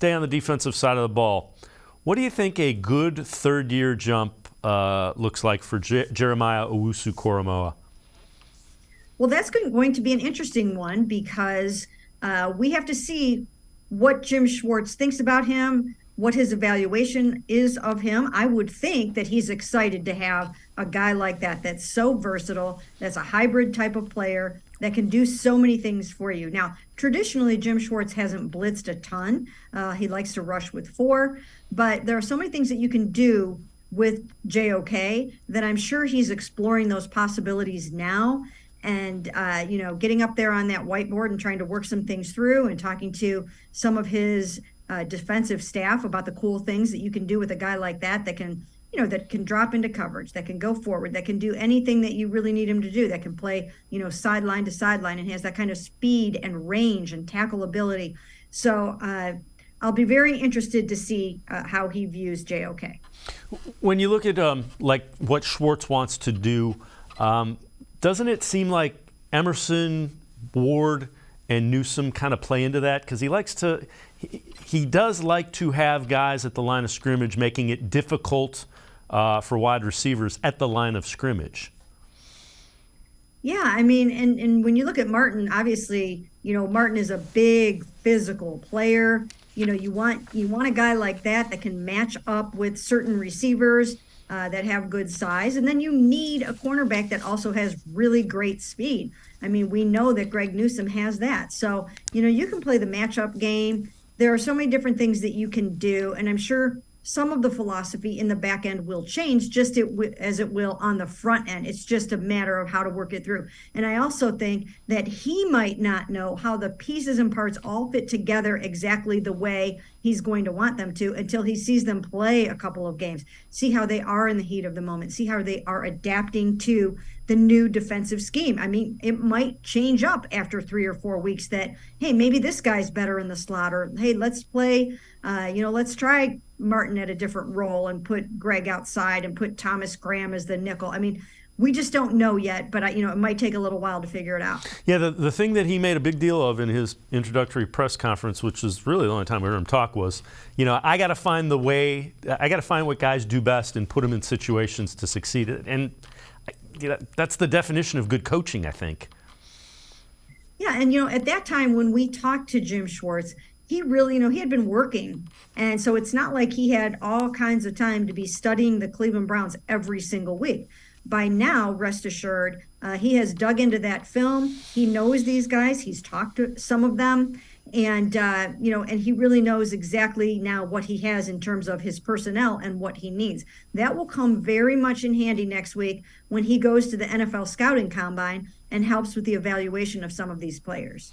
stay on the defensive side of the ball. What do you think a good third-year jump looks like for Jeremiah Owusu-Koramoah? Well, that's going to be an interesting one because we have to see what Jim Schwartz thinks about him, what his evaluation is of him. I would think that he's excited to have a guy like that that's so versatile, that's a hybrid type of player that can do so many things for you. Now, traditionally, Jim Schwartz hasn't blitzed a ton. He likes to rush with four, but there are so many things that you can do with JOK that I'm sure he's exploring those possibilities now and getting up there on that whiteboard and trying to work some things through and talking to some of his defensive staff about the cool things that you can do with a guy like that can drop into coverage, that can go forward, that can do anything that you really need him to do, that can play sideline to sideline and has that kind of speed and range and tackle ability. So I'll be very interested to see how he views JOK. When you look at like what Schwartz wants to do, doesn't it seem like Emerson, Ward, and Newsome kind of play into that? Because he does like to have guys at the line of scrimmage, making it difficult for wide receivers at the line of scrimmage. Yeah, I mean, and when you look at Martin, obviously, Martin is a big physical player. You want a guy like that can match up with certain receivers that have good size. And then you need a cornerback that also has really great speed. I mean, we know that Greg Newsome has that. So, you can play the matchup game. There are so many different things that you can do. And I'm sure some of the philosophy in the back end will change just as it will on the front end. It's just a matter of how to work it through. And I also think that he might not know how the pieces and parts all fit together exactly the way he's going to want them to until he sees them play a couple of games, see how they are in the heat of the moment, see how they are adapting to the new defensive scheme. I mean, it might change up after 3 or 4 weeks that, hey, maybe this guy's better in the slot, or hey, let's play, let's try Martin at a different role and put Greg outside and put Thomas Graham as the nickel. I mean, we just don't know yet, but it might take a little while to figure it out. Yeah, the thing that he made a big deal of in his introductory press conference, which was really the only time I heard him talk, was, I got to find what guys do best and put them in situations to succeed. And that's the definition of good coaching, I think. Yeah, and at that time when we talked to Jim Schwartz, he really, he had been working. And so it's not like he had all kinds of time to be studying the Cleveland Browns every single week. By now, rest assured, he has dug into that film. He knows these guys. He's talked to some of them. And, and he really knows exactly now what he has in terms of his personnel and what he needs. That will come very much in handy next week when he goes to the NFL scouting combine and helps with the evaluation of some of these players.